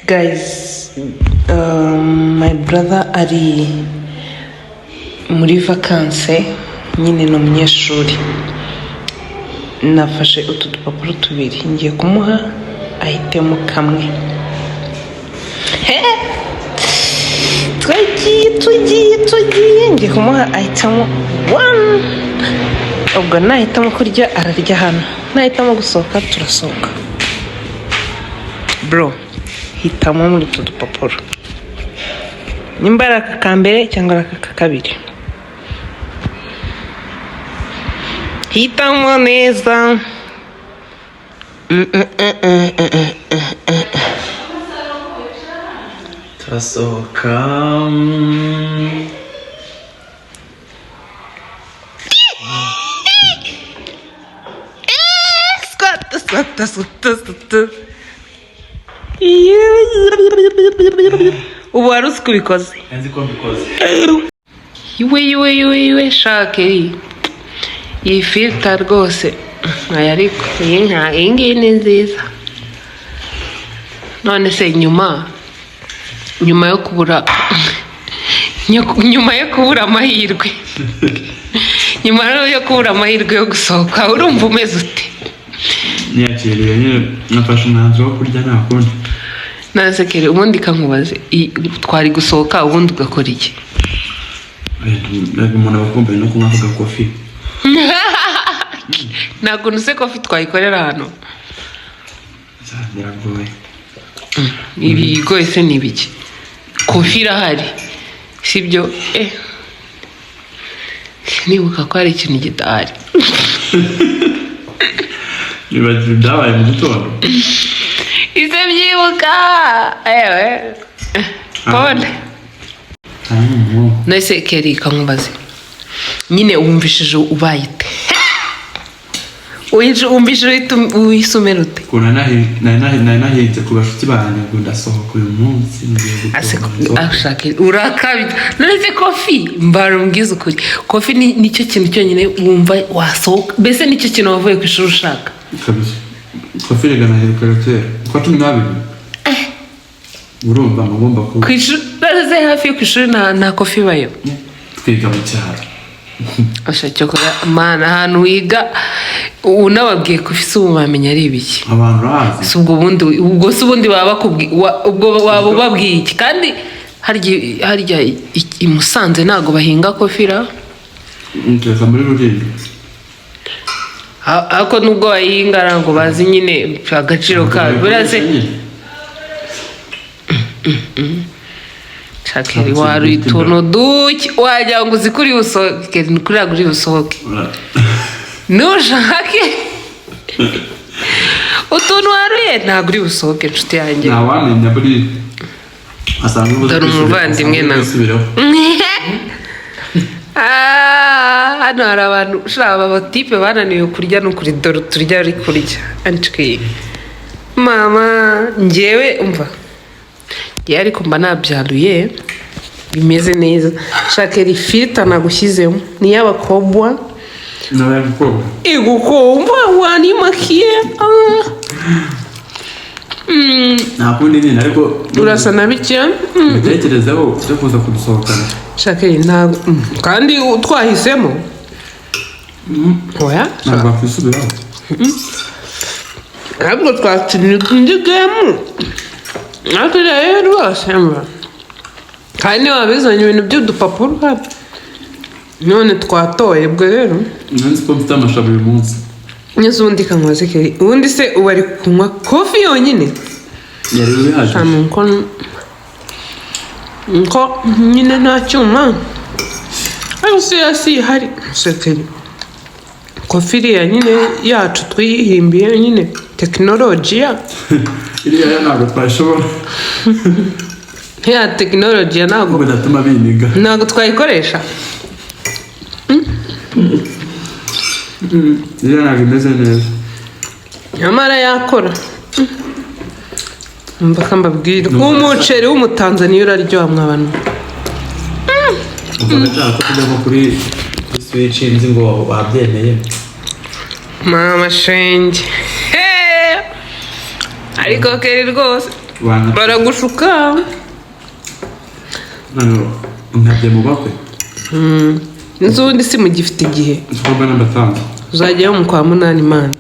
Guys, my brother ari muri vacances nyine no munyeshuri. Nafashe utu dupapuro tubiri ngiye kumuha ahitemo kamwe. Tugiye ngiye kumuha ahitemo one. Ubwo nahitamo kurya ararya hano, nahitamo gusohoka turasohoka. Bro, hitamo muri utu dupapuro. Nimba ari aka kambere cyangwa aka kabiri. Hitamo neza. Turasohoka. Ubu wari uzi ko ubikoze? Nzi ko mbikoze. Iwe shake iyi filter rwose aya ariko iyi ngiyi ni nziza. None se nyuma yo kubura amahirwe nyuma yo kubura amahirwe yo gusohoka urumva umeze ute? Niyakiriye nyine nafashe umwanzuro wo kurya nta kundi. Nasekere ubundi kankubaze twari gusohoka ubundi ugakora iki? Umuntu abakumbuye no kunywa agakofi. Ntabwo nuse kofi twayikorera hano. Biragoye. Ibi goyese ni biki? Kofi irahari sibyo? Nibuka ko hari ikintu gitahari. Nibagiwe ibyabaye mu gitondo. Ise byibuka. Pole. Nese Keri kankubaze. Nyine wumvishije ubaye ite? Wumvishije uyisomera ute? Kuna nahinze ku bashuti banjye ngo ndasohoka uyu munsi ashaka urakabita. Nese kofi mbarumbwiza ukuri. Kofi nicyo kintu cyonyine wumva wasohoka. Mbese nicyo kintu wavuye ku ishuri ushaka. Kabisa. Kofi rega naheruka kera. Ko tumwabiri. Urumva ngomba ku. Kwishuri baraze hafi yo kwishuri na kofi bayo. Twiga mu cyaro. Ashakira mana hano wiga unababwiye ko ufise ubumenya ari ibiki. Abantu razi. Ubwo ubundi baba ubwo waba babwiye iki kandi harya imusanze nago bahinga kofira. Ndeka muri rurindi. Ako nubwo bahinga rango bazi nyine agaciro ka biraze. Shakiri wari itono duki wajya ngo uzikuri usohoke kuri aguri usohoke. Nushake utuntu waruye ntaguri usohoke nshuti yanjye. Na wamenya buri asanga ubuzima umuvandimwe na. Hano hari abantu ushaka batipe bananiwe kurya no kuri doro turya ari kurya anshiki. Mama njyewe umva yari kumba nabyaruye bimeze neza. Shakeri filter nagushyizemo ni y'abakobwa. N'abakobwa. Igukobwa wani makiye. Nakundi ni ariko urasa nabiki? Bitekerezaho cyo kuza kudusohokana. Shakeri ntago kandi twahisemo. Oya? Ntabwo afisubiraho. Ntabwo twatsindigemo. Ati rero rwose mba kandi wabizanye ibintu by'udupapuro hano none twatoye bwo rero nzi ko mfite amashabi uyu munsi. Nyezo ubundi kankoze Keri ubundi se uba ari kunywa kofi yonyine? Yari bihaje nko nyine nta cyuma ariko se yasi hari Keri kofi iriya nyine yacu twihimbiye nyine tekinolojiya. iriya ntabwo twashobora. Ya tekinolojiya ntabwo bidatuma biniga. Ntabwo twayikoresha. Iriya ntabwo imeze neza. Nyamara yakora. Mbaka mbabwira umuceri w'umutanzaniya uraryoha mw'abantu. Umva ndashaka kujya nko kuri switch nzi ngo babyemeye. Mama shenge. Ariko Keri rwose baragushuka nkajya mu bakwe n'ubundi si mugifite igihe igikorwa n'abatanga uzajyayo mu kwa munani imana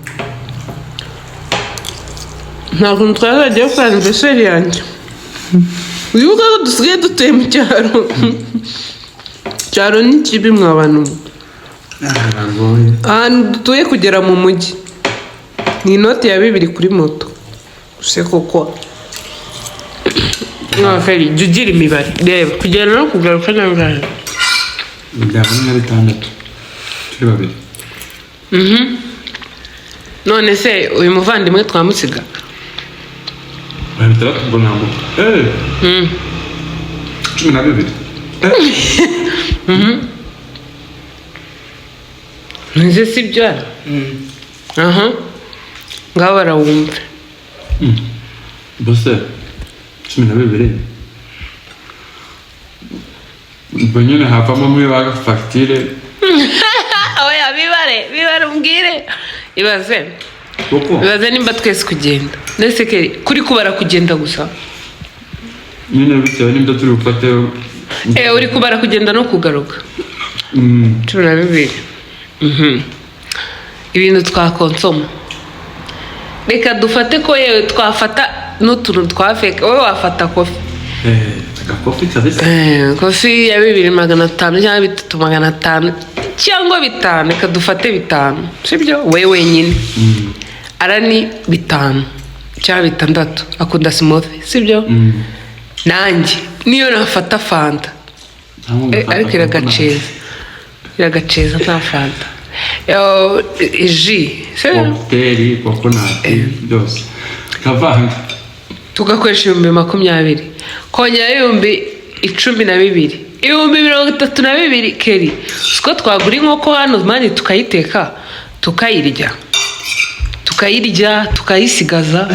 nta kuntu twazajyayo kwa anniversaire yanjye wibuka ko dusigaye dutuye mu cyaro cyaro ni kibi mwa bantu ahantu dutuye kugera mu mujyi ni inoti ya 2 kuri moto se koko Feri, jya ugira imibare reba kugenda no kugaruka n'angahe byaba ari 6 turi babiri none se uyu muvandimwe twamusiga bahita batubona ngo 12 nze si byo ngaho barawumva bose 12 ubwo nyine havamo muri ba fagitire oya bibare umbwire ibaze nimba twese kugenda ndetse kuri kubara kugenda gusa nyine bitewe n'ibyo turi bufate uri kubara kugenda no kugaruka 12 ibintu twakonsoma reka dufate ko yewe twafata n'utuntu twa fake wowe wafata kofi agakofi kabisa kofi ya 2,500 cyangwa 3,500 cyangwa 5 reka dufate 5 sibyo wewe wenyine arani 5 cyangwa 6 akunda smoothie sibyo nanjye niyo nafata fanta ariko iragaceza nta fanta ji cocktail coconut byose kavanga tugakoresha 20,000 kongera 12,000 32,000 keri siko twagura inkoko hano mani tukayiteka tukayirya tukayisigaza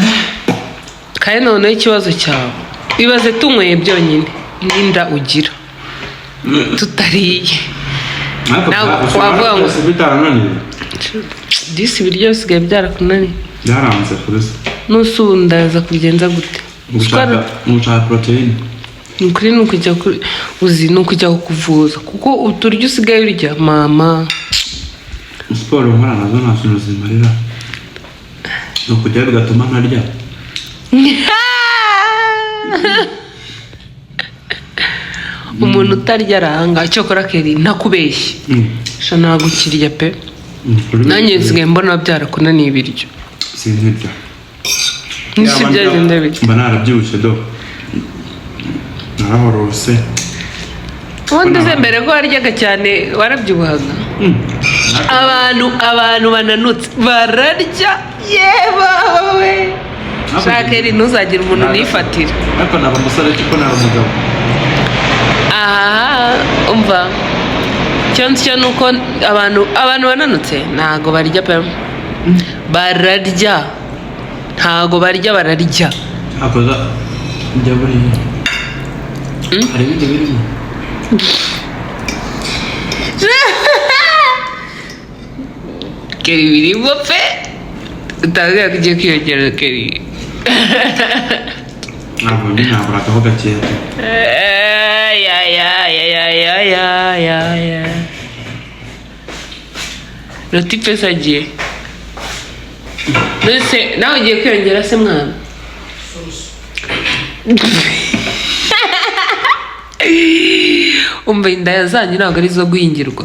kandi noneho ikibazo cyawe bibaze tunyweye byonyine n'inda ugira tutariye wavuga ngo disi ibiryo bisigaye byarakunaniye byaranze kurisa nusundaza kubigenza gute mushaka proteine nukuri nukujya nukujya kukuvuza kuko uturyo usigaye urya mama siporo nkora nazo nta kintu zimarira nukujya bigatuma ntarya umuntu utarya arahanga cyokora keri ntakubeshye sha nagukirya pe nanjye nsigaye mbona byarakunaniye ibiryo sinirya nisi byagenda bike mba narabyibushye do narahorose ubundi uze mbere ko waryaga cyane warabyibuhaga abantu bananutse bararya yebawe shakeri ntuzagire umuntu nifatira ariko naba umusore kuko naba umugabo umva cyo nuko abantu bananutse ntago barya pe bararya ntago bararya akoza njya buriya hari ibindi birimo keri birimo pe utazi ko ugiye kwiyongera keri ntabwo ntabura akaho gakeya roti pesa agiye mbese nawe ugiye kwiyongera se mwana umva inda zanyu ntabwo ari izo guhingirwa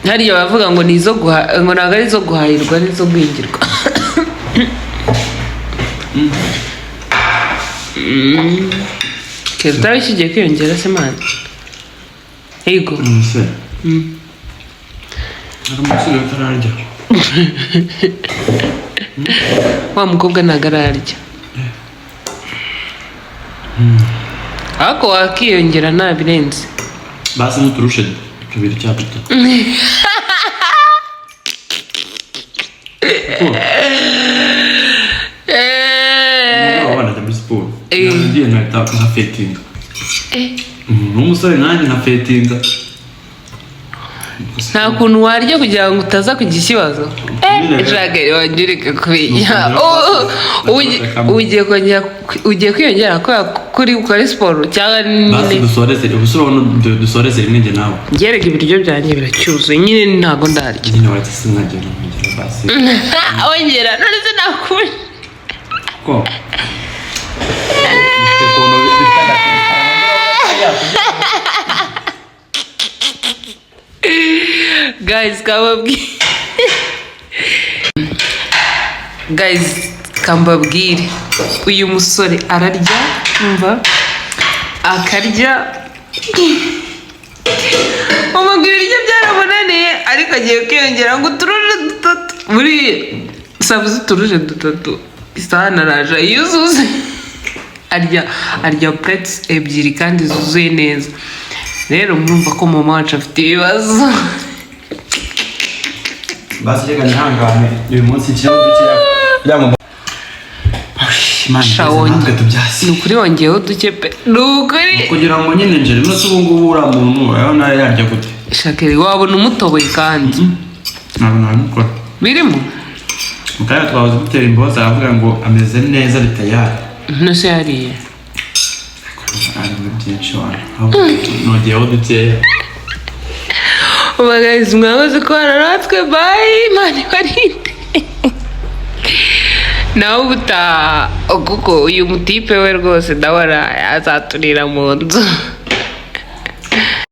hariya bavuga ngo ni izo ngo ntabwo ari izo guhahirwa ari izo guhingirwa keza ukigiye kwiyongera se mwana yego hari umusore utararya wa mukobwa ntabwo ararya ariko wakiyongera nta birenze basi n'uturushe 2 cyangwa 3 abana muri siporo ngiye nka fetinga n'umusore nanjye nka fetinga nta kuntu warya kugira ngo utaza kugira ikibazo jageri wanjye ureka kubijya ugiye kwiyongera kuri gukora siporo cyangwa basi dusoreze rimwe njye nawe ngerega ibiryo byanjye biracyuzuye nyine ntabwo ndarya nyine waratse nkagera basi wongera none se nakuri ko guys kambabwire uyu musore ararya umva akarya umubwira ibiryo byaramunaniye ariko agiye kwiyongera ngo uturuje dutatu muri sabuze uturuje dutatu isahani araje yuzuze arya plates ebyiri kandi zuzuye neza rero murumva ko mama wacu afite ibibazo basi reka nihangane uyu munsi ikibazo dukeya byamugomba ni ukuri wongeyeho duke pe ni ukuri kugira ngo nyine njere n'ubu ngubu uriya muntu urabona yarya gute shakeri wabona umutoboye kandi ntabwo nabikora birimo mu kanya twahoze dutera imboza aravuga ngo ameze neza bitayari ntose yariye ari muri byinshi nongeyeho dukeya ubagayizi mwakoze kubana natwe bayi imana ibarinde nawe ubutaha kuko uyu mutipe we rwose ndabona yazaturira mu nzu